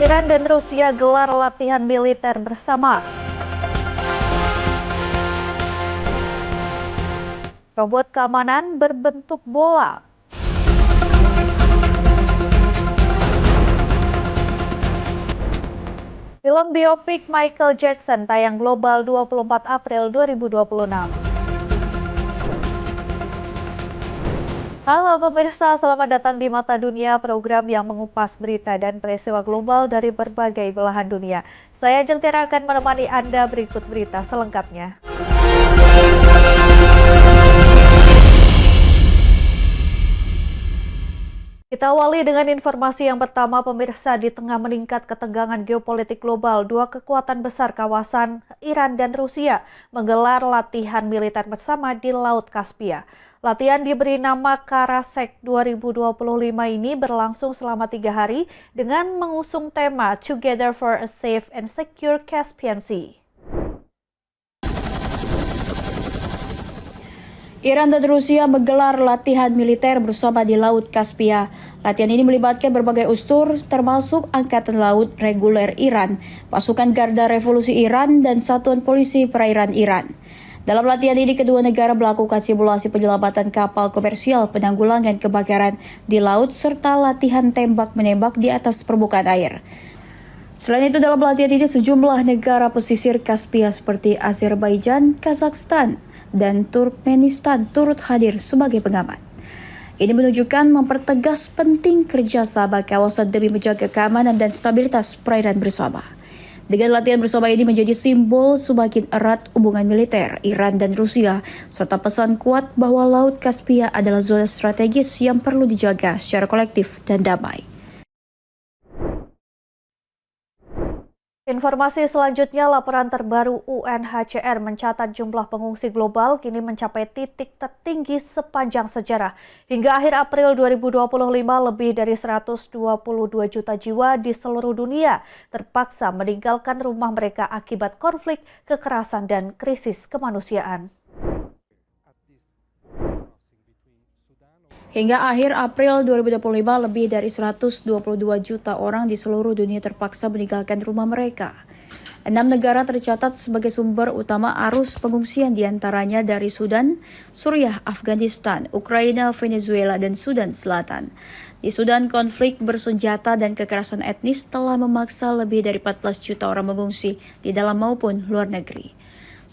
Iran dan Rusia gelar latihan militer bersama. Robot keamanan berbentuk bola. Film biopik Michael Jackson tayang global 24 April 2026. Halo pemirsa, selamat datang di Mata Dunia, program yang mengupas berita dan peristiwa global dari berbagai belahan dunia. Saya Jeltira akan menemani Anda berikut berita selengkapnya. Kita awali dengan informasi yang pertama, pemirsa. Di tengah meningkat ketegangan geopolitik global, dua kekuatan besar kawasan, Iran dan Rusia, menggelar latihan militer bersama di Laut Kaspia. Latihan diberi nama Karasek 2025 ini berlangsung selama 3 hari dengan mengusung tema Together for a Safe and Secure Caspian Sea. Iran dan Rusia menggelar latihan militer bersama di Laut Kaspia. Latihan ini melibatkan berbagai unsur termasuk Angkatan Laut Reguler Iran, pasukan Garda Revolusi Iran, dan Satuan Polisi Perairan Iran. Dalam latihan ini, kedua negara melakukan simulasi penyelamatan kapal komersial, penanggulangan kebakaran di laut, serta latihan tembak-menembak di atas permukaan air. Selain itu, dalam latihan ini sejumlah negara pesisir Kaspia seperti Azerbaijan, Kazakhstan, dan Turkmenistan turut hadir sebagai pengamat. Ini menunjukkan mempertegas penting kerjasama kawasan demi menjaga keamanan dan stabilitas perairan bersama. Dengan latihan bersama ini menjadi simbol semakin erat hubungan militer Iran dan Rusia, serta pesan kuat bahwa Laut Kaspia adalah zona strategis yang perlu dijaga secara kolektif dan damai. Informasi selanjutnya, laporan terbaru UNHCR mencatat jumlah pengungsi global kini mencapai titik tertinggi sepanjang sejarah. Hingga akhir April 2025, lebih dari 122 juta jiwa di seluruh dunia terpaksa meninggalkan rumah mereka akibat konflik, kekerasan, dan krisis kemanusiaan. Hingga akhir April 2025, lebih dari 122 juta orang di seluruh dunia terpaksa meninggalkan rumah mereka. 6 negara tercatat sebagai sumber utama arus pengungsian, diantaranya dari Sudan, Suriah, Afghanistan, Ukraina, Venezuela, dan Sudan Selatan. Di Sudan, konflik bersenjata dan kekerasan etnis telah memaksa lebih dari 14 juta orang mengungsi di dalam maupun luar negeri.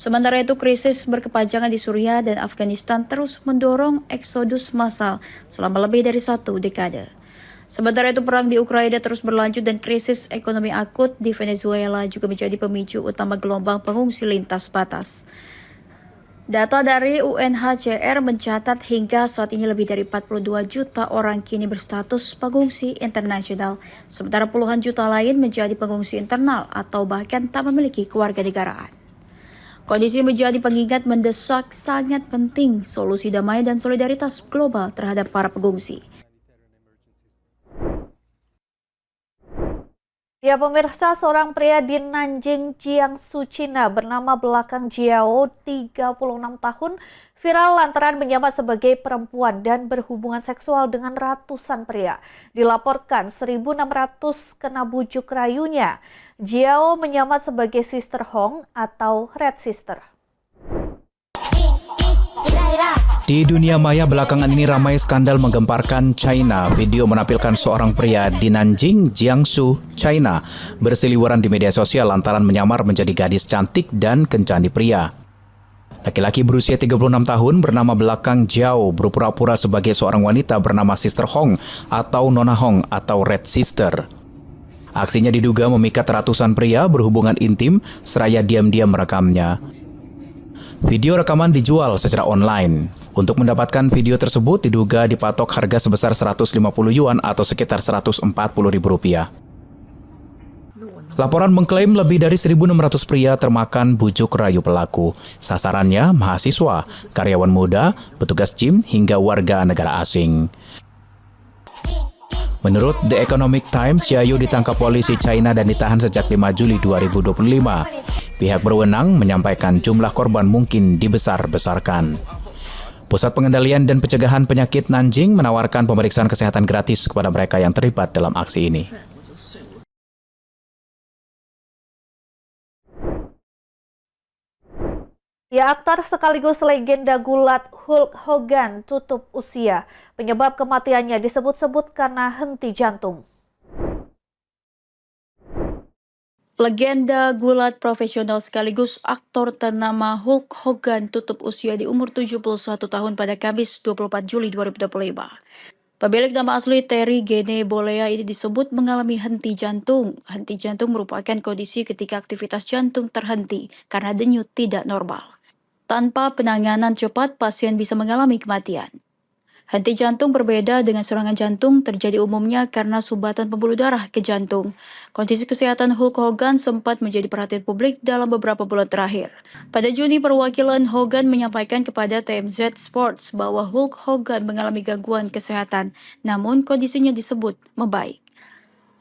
Sementara itu, krisis berkepanjangan di Suriah dan Afghanistan terus mendorong eksodus massal selama lebih dari 1 dekade. Sementara itu, perang di Ukraina terus berlanjut dan krisis ekonomi akut di Venezuela juga menjadi pemicu utama gelombang pengungsi lintas batas. Data dari UNHCR mencatat hingga saat ini lebih dari 42 juta orang kini berstatus pengungsi internasional, sementara puluhan juta lain menjadi pengungsi internal atau bahkan tak memiliki kewarganegaraan. Kondisi menjadi pengingat mendesak sangat penting solusi damai dan solidaritas global terhadap para pengungsi. Ya pemirsa, seorang pria di Nanjing, Jiangsu, Cina bernama belakang Jiao, 36 tahun, viral lantaran menyamar sebagai perempuan dan berhubungan seksual dengan ratusan pria. Dilaporkan 1.600 kena bujuk rayunya. Jiao menyamar sebagai Sister Hong atau Red Sister. Di dunia maya belakangan ini ramai skandal menggemparkan China. Video menampilkan seorang pria di Nanjing, Jiangsu, China berseliweran di media sosial lantaran menyamar menjadi gadis cantik dan kencani pria. Laki-laki berusia 36 tahun bernama belakang Jiao berpura-pura sebagai seorang wanita bernama Sister Hong atau Nona Hong atau Red Sister. Aksinya diduga memikat ratusan pria berhubungan intim seraya diam-diam merekamnya. Video rekaman dijual secara online. Untuk mendapatkan video tersebut diduga dipatok harga sebesar 150 yuan atau sekitar Rp140.000. Laporan mengklaim lebih dari 1.600 pria termakan bujuk rayu pelaku. Sasarannya mahasiswa, karyawan muda, petugas gym, hingga warga negara asing. Menurut The Economic Times, Xiaoyu ditangkap polisi China dan ditahan sejak 5 Juli 2025. Pihak berwenang menyampaikan jumlah korban mungkin dibesar-besarkan. Pusat Pengendalian dan Pencegahan Penyakit Nanjing menawarkan pemeriksaan kesehatan gratis kepada mereka yang terlibat dalam aksi ini. Ya, aktor sekaligus legenda gulat Hulk Hogan tutup usia. Penyebab kematiannya disebut-sebut karena henti jantung. Legenda gulat profesional sekaligus aktor ternama Hulk Hogan tutup usia di umur 71 tahun pada Kamis 24 Juli 2025. Pemilik nama asli Terry Gene Bollea ini disebut mengalami henti jantung. Henti jantung merupakan kondisi ketika aktivitas jantung terhenti karena denyut tidak normal. Tanpa penanganan cepat, pasien bisa mengalami kematian. Henti jantung berbeda dengan serangan jantung terjadi umumnya karena sumbatan pembuluh darah ke jantung. Kondisi kesehatan Hulk Hogan sempat menjadi perhatian publik dalam beberapa bulan terakhir. Pada Juni, perwakilan Hogan menyampaikan kepada TMZ Sports bahwa Hulk Hogan mengalami gangguan kesehatan, namun kondisinya disebut membaik.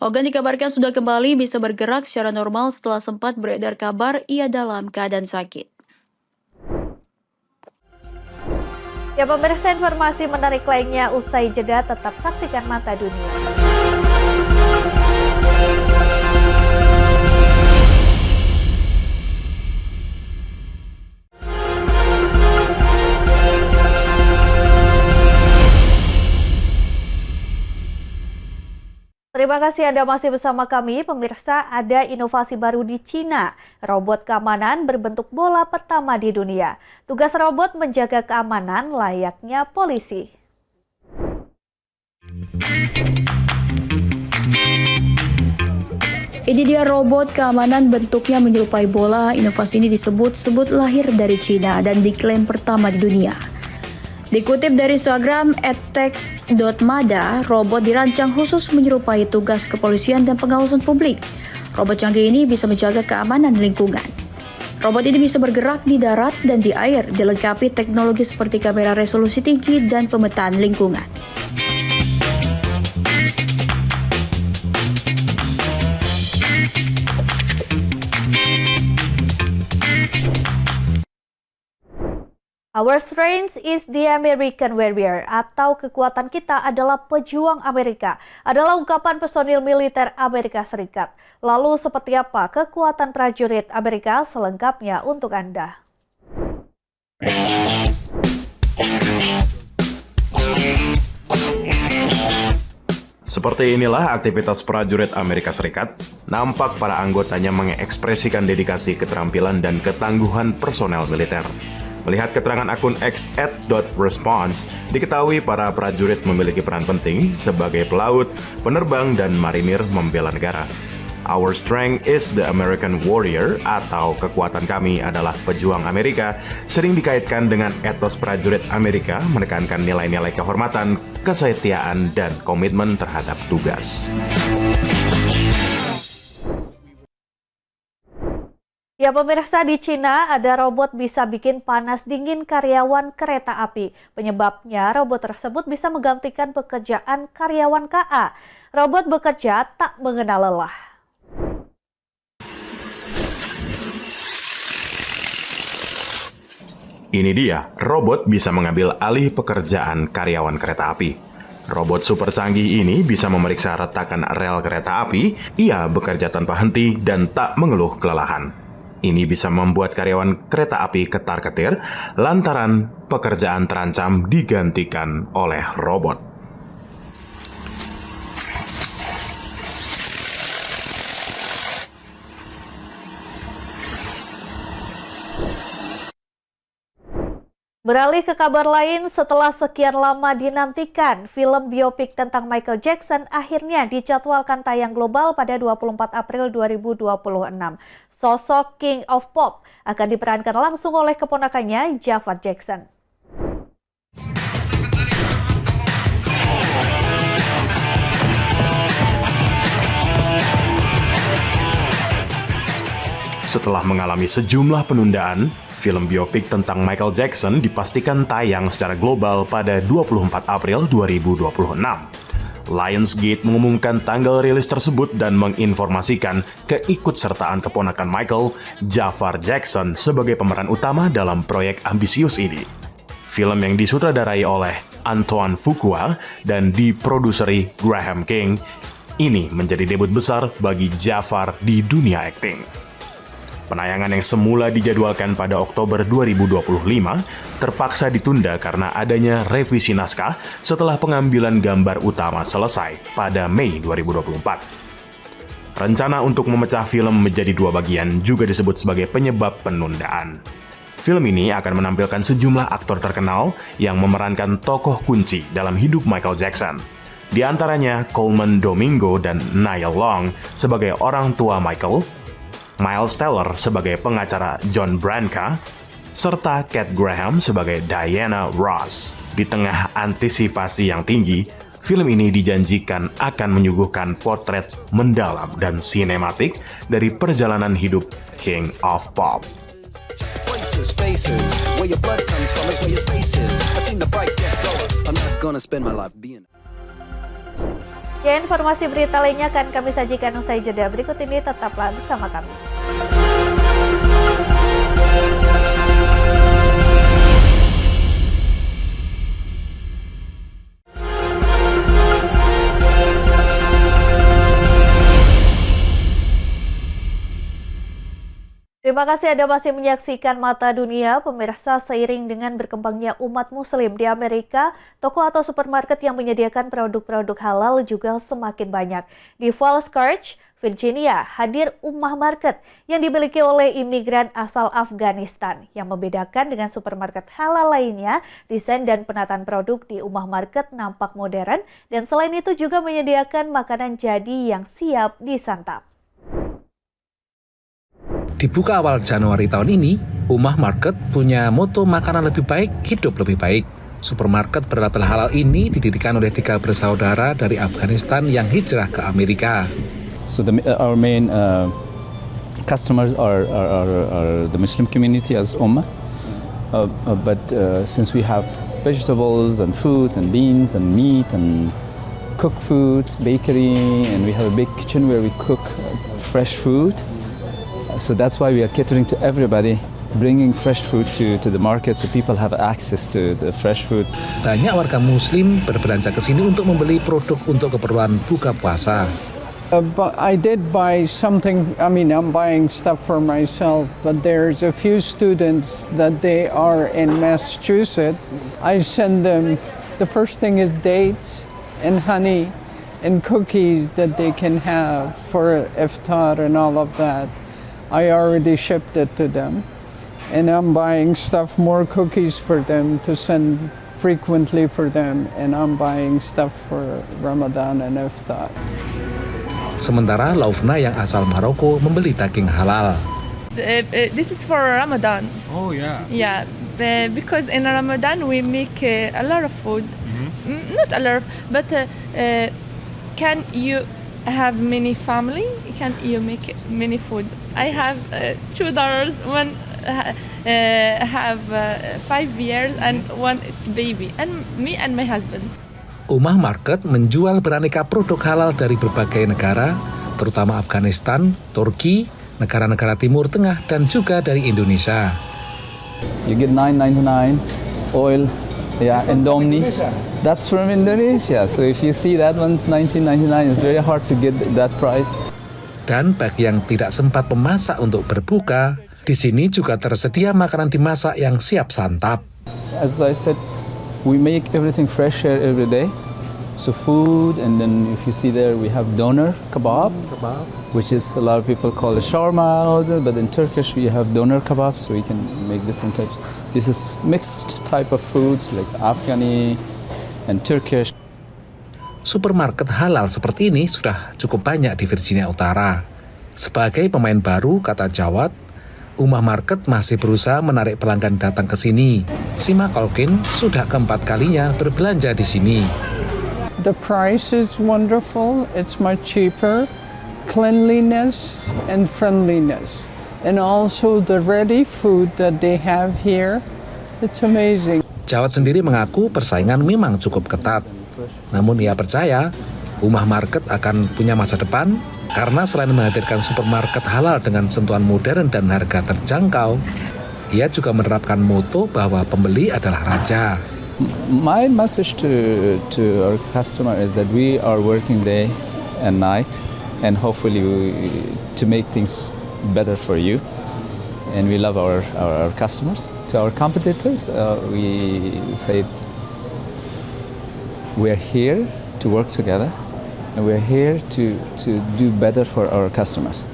Hogan dikabarkan sudah kembali bisa bergerak secara normal setelah sempat beredar kabar ia dalam keadaan sakit. Ya, pemirsa, informasi menarik lainnya usai jeda, tetap saksikan Mata Dunia. Terima kasih Anda masih bersama kami. Pemirsa, ada inovasi baru di Cina. Robot keamanan berbentuk bola pertama di dunia. Tugas robot menjaga keamanan layaknya polisi. Ini dia robot keamanan bentuknya menyerupai bola. Inovasi ini disebut-sebut lahir dari Cina dan diklaim pertama di dunia. Dikutip dari Instagram @tech.mada, robot dirancang khusus menyerupai tugas kepolisian dan pengawasan publik. Robot canggih ini bisa menjaga keamanan lingkungan. Robot ini bisa bergerak di darat dan di air, dilengkapi teknologi seperti kamera resolusi tinggi dan pemetaan lingkungan. Our strength is the American warrior, atau kekuatan kita adalah pejuang Amerika, adalah ungkapan personil militer Amerika Serikat. Lalu seperti apa kekuatan prajurit Amerika selengkapnya untuk Anda? Seperti inilah aktivitas prajurit Amerika Serikat. Nampak para anggotanya mengekspresikan dedikasi, keterampilan, dan ketangguhan personel militer. Melihat keterangan akun X @response, diketahui para prajurit memiliki peran penting sebagai pelaut, penerbang, dan marinir membela negara. Our strength is the American warrior, atau kekuatan kami adalah pejuang Amerika, sering dikaitkan dengan etos prajurit Amerika menekankan nilai-nilai kehormatan, kesetiaan, dan komitmen terhadap tugas. Ya, pemirsa, di Cina ada robot bisa bikin panas dingin karyawan kereta api. Penyebabnya, robot tersebut bisa menggantikan pekerjaan karyawan KA. Robot bekerja tak mengenal lelah. Ini dia, robot bisa mengambil alih pekerjaan karyawan kereta api. Robot super canggih ini bisa memeriksa retakan rel kereta api. Ia bekerja tanpa henti dan tak mengeluh kelelahan. Ini bisa membuat karyawan kereta api ketar-ketir lantaran pekerjaan terancam digantikan oleh robot. Beralih ke kabar lain, setelah sekian lama dinantikan, film biopik tentang Michael Jackson akhirnya dijadwalkan tayang global pada 24 April 2026. Sosok King of Pop akan diperankan langsung oleh keponakannya, Jafar Jackson. Setelah mengalami sejumlah penundaan, film biopik tentang Michael Jackson dipastikan tayang secara global pada 24 April 2026. Lionsgate mengumumkan tanggal rilis tersebut dan menginformasikan keikutsertaan keponakan Michael, Jafar Jackson, sebagai pemeran utama dalam proyek ambisius ini. Film yang disutradarai oleh Antoine Fuqua dan diproduseri Graham King, ini menjadi debut besar bagi Jafar di dunia akting. Penayangan yang semula dijadwalkan pada Oktober 2025 terpaksa ditunda karena adanya revisi naskah setelah pengambilan gambar utama selesai pada Mei 2024. Rencana untuk memecah film menjadi 2 bagian juga disebut sebagai penyebab penundaan. Film ini akan menampilkan sejumlah aktor terkenal yang memerankan tokoh kunci dalam hidup Michael Jackson. Di antaranya Coleman Domingo dan Nia Long sebagai orang tua Michael, Miles Teller sebagai pengacara John Branca, serta Cat Graham sebagai Diana Ross. Di tengah antisipasi yang tinggi, film ini dijanjikan akan menyuguhkan potret mendalam dan sinematik dari perjalanan hidup King of Pop. Places, faces, where your blood comes from is where your space is. I seen the fight get duller. I'm not gonna spend my life being. Ya, informasi berita lainnya akan kami sajikan usai jeda berikut ini, tetaplah bersama kami. Terima kasih Anda masih menyaksikan Mata Dunia. Pemirsa, seiring dengan berkembangnya umat muslim di Amerika, toko atau supermarket yang menyediakan produk-produk halal juga semakin banyak. Di Falls Church, Virginia, hadir Ummah Market yang dimiliki oleh imigran asal Afghanistan. Yang membedakan dengan supermarket halal lainnya, desain dan penataan produk di Ummah Market nampak modern dan selain itu juga menyediakan makanan jadi yang siap disantap. Dibuka awal Januari tahun ini, Ummah Market punya moto makanan lebih baik, hidup lebih baik. Supermarket berlabel halal ini didirikan oleh 3 bersaudara dari Afghanistan yang hijrah ke Amerika. So our main customers are the Muslim community as Ummah, but since we have vegetables and fruits and beans and meat and cooked food, bakery, and we have a big kitchen where we cook fresh food. So that's why we are catering to everybody, bringing fresh food to the market so people have access to the fresh food. Banyak warga Muslim berbelanja ke sini untuk membeli produk untuk keperluan buka puasa. But I did buy something, I'm buying stuff for myself, but there's a few students that they are in Massachusetts. I send them, the first thing is dates and honey and cookies that they can have for iftar and all of that. I already shipped it to them, and I'm buying more cookies for them to send frequently for them, and I'm buying stuff for Ramadan and Iftar. Sementara Laufna yang asal Maroko membeli daging halal. This is for Ramadan. Oh yeah. Yeah, because in Ramadan we make a lot of food. Not a lot of, but can you have many family? Can you make many food? I have 2 daughters. One have 5 years and one it's baby, and me and my husband. Ummah Market menjual beraneka produk halal dari berbagai negara, terutama Afghanistan, Turki, negara-negara Timur Tengah, dan juga dari Indonesia. You get $9.99 oil, Indomie. That's from Indonesia. So if you see that one's $19.99, it's very hard to get that price. Dan bagi yang tidak sempat memasak untuk berbuka, di sini juga tersedia makanan dimasak yang siap santap. As I said, we make everything fresh here every day. So food, and then if you see there, we have doner kebab, which is a lot of people call it shawarma, but in Turkish we have doner kebab, so we can make different types. This is mixed type of foods like Afghani and Turkish. Supermarket halal seperti ini sudah cukup banyak di Virginia Utara. Sebagai pemain baru, kata Jawad, Ummah Market masih berusaha menarik pelanggan datang ke sini. Sima Colkin sudah keempat kalinya berbelanja di sini. The price is wonderful. It's much cheaper. Cleanliness and friendliness. And also the ready food that they have here. It's amazing. Jawad sendiri mengaku persaingan memang cukup ketat. Namun ia percaya Ummah Market akan punya masa depan karena selain menghadirkan supermarket halal dengan sentuhan modern dan harga terjangkau, ia juga menerapkan moto bahwa pembeli adalah raja. My message to our customer is that we are working day and night, and hopefully to make things better for you. and we love our customers. To our competitors, we say we are here to work together, and we are here to do better for our customers.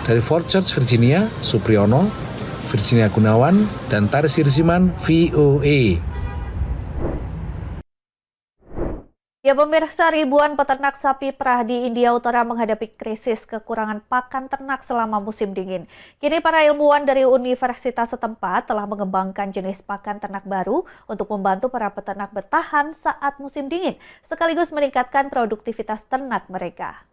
Dari Fort Church, Virginia, Supriyono, Virginia Gunawan, dan Taris Sirsiman, VOA. Ya pemirsa, ribuan peternak sapi perah di India Utara menghadapi krisis kekurangan pakan ternak selama musim dingin. Kini para ilmuwan dari universitas setempat telah mengembangkan jenis pakan ternak baru untuk membantu para peternak bertahan saat musim dingin, sekaligus meningkatkan produktivitas ternak mereka.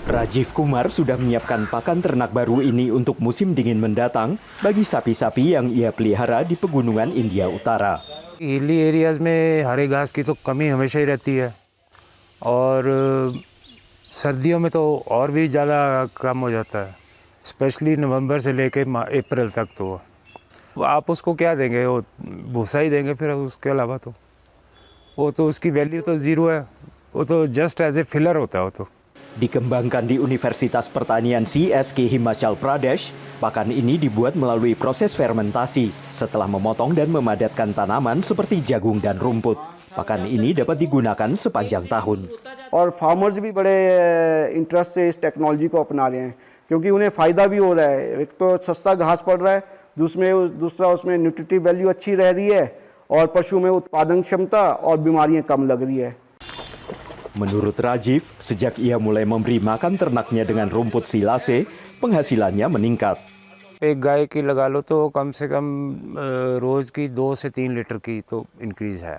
Rajiv Kumar sudah menyiapkan pakan ternak baru ini untuk musim dingin mendatang bagi sapi-sapi yang ia pelihara di pegunungan India Utara. Hilly areas में हरे घास की तो कमी हमेशा ही रहती है और सर्दियों में तो और भी ज़्यादा कम हो जाता है, स्पेशली नवंबर से लेके अप्रैल तक। तो आप उसको क्या देंगे, वो भूसा ही देंगे, फिर उसके अलावा तो वो तो उसकी वैल्यू तो ज़ीरो है, वो तो जस्ट एज ए फिलर होता है वो तो। Dikembangkan di Universitas Pertanian CSK Himachal Pradesh, pakan ini dibuat melalui proses fermentasi setelah memotong dan memadatkan tanaman seperti jagung dan rumput. Pakan ini dapat digunakan sepanjang tahun. और फार्मर्स भी बड़े इंटरेस्ट से इस टेक्नोलॉजी को अपना रहे हैं क्योंकि उन्हें फ़ायदा भी हो रहा है। एक तो सस्ता घास पड़ रहा है, दूसरा उसमें न्यूट्रिटिव वैल्यू अच्छी रह रही है और पशु में उत्पादन क्षमता और बीमारियां कम लग रही है। Menurut Rajiv, sejak ia mulai memberi makan ternaknya dengan rumput silase, penghasilannya meningkat. एक गाय की लगा लो तो कम से कम रोज़ की 2 से 3 लीटर की तो इंक्रीज़ है।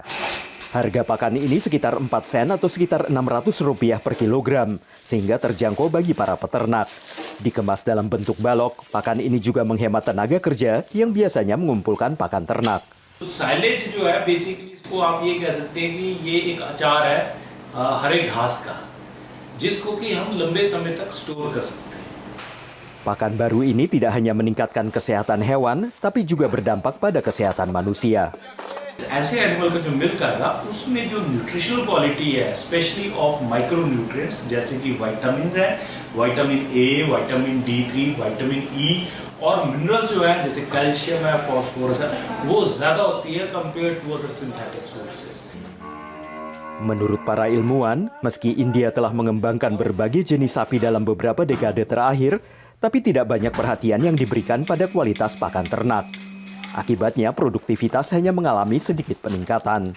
Harga pakan ini sekitar 4 sen atau sekitar Rp600 per kilogram, sehingga terjangkau bagi para peternak. Dikemas dalam bentuk balok, pakan ini juga menghemat tenaga kerja yang biasanya mengumpulkan pakan ternak. Silage जो है बेसिकली इसको आप ये कह सकते हैं कि ये एक अचार है हरे घास का, जिसको कि हम लंबे समय तक स्टोर कर सकते हैं. Pakan baru ini tidak hanya meningkatkan kesehatan hewan, tapi juga berdampak pada kesehatan manusia. ऐसे एनिमल का जो मिल्क आएगा उसमें जो न्यूट्रिशनल क्वालिटी है, स्पेशली ऑफ माइक्रोन्यूट्रिएंट्स जैसे कि विटामिन्स है, vitamin A, vitamin D3, vitamin E और मिनरल जो है जैसे कैल्शियम है, फास्फोरस है, वो ज्यादा होती है compare to other synthetic sources. Menurut para ilmuwan, meski India telah mengembangkan berbagai jenis sapi dalam beberapa dekade terakhir, tapi tidak banyak perhatian yang diberikan pada kualitas pakan ternak. Akibatnya, produktivitas hanya mengalami sedikit peningkatan.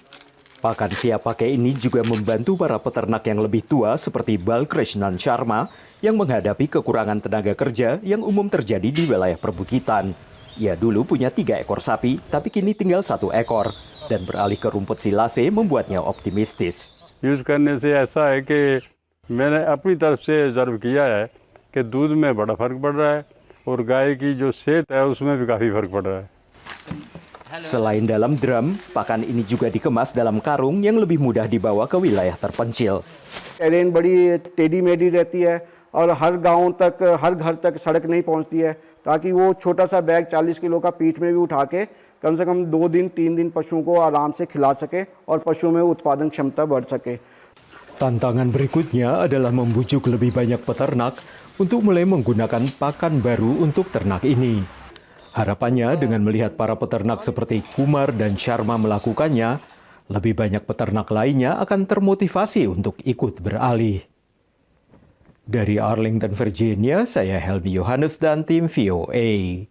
Pakan siap pakai ini juga membantu para peternak yang lebih tua seperti Balkrishnan Sharma yang menghadapi kekurangan tenaga kerja yang umum terjadi di wilayah perbukitan. Ia dulu punya 3 ekor sapi, tapi kini tinggal 1 ekor. Dan beralih ke rumput silase membuatnya optimistis. Use करने से ऐसा है कि मैंने अपनी तरफ से ऑब्जर्व किया है कि दूध में बड़ा फ़र्क पड़ रहा है और गाय की जो सेहत है उसमें भी काफ़ी फ़र्क पड़ रहा है. Selain dalam drum, pakan ini juga dikemas dalam karung yang lebih mudah dibawa ke wilayah terpencil. Terrain बड़ी टेढ़ी मेढ़ी रहती है और हर गांव तक, हर घर तक सड़क नहीं पहुंचती है, ताकि वो छोटा सा बैग 40 किलो का पीठ में भी उठा के कम से कम 2 दिन 3 दिन पशुओं को आराम से खिला सके और पशुओं में उत्पादन क्षमता बढ़ सके. Tantangan berikutnya adalah membujuk lebih banyak peternak untuk mulai menggunakan pakan baru untuk ternak ini. Harapannya dengan melihat para peternak seperti Kumar dan Sharma melakukannya, lebih banyak peternak lainnya akan termotivasi untuk ikut beralih. Dari Arlington, Virginia, saya Helmi Yohanes dan tim VOA.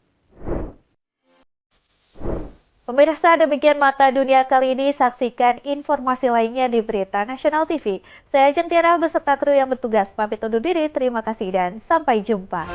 Pemirsa, demikian Mata Dunia kali ini. Saksikan informasi lainnya di Berita Nasional TV. Saya Ajeng Tiara beserta kru yang bertugas pamit undur diri. Terima kasih dan sampai jumpa.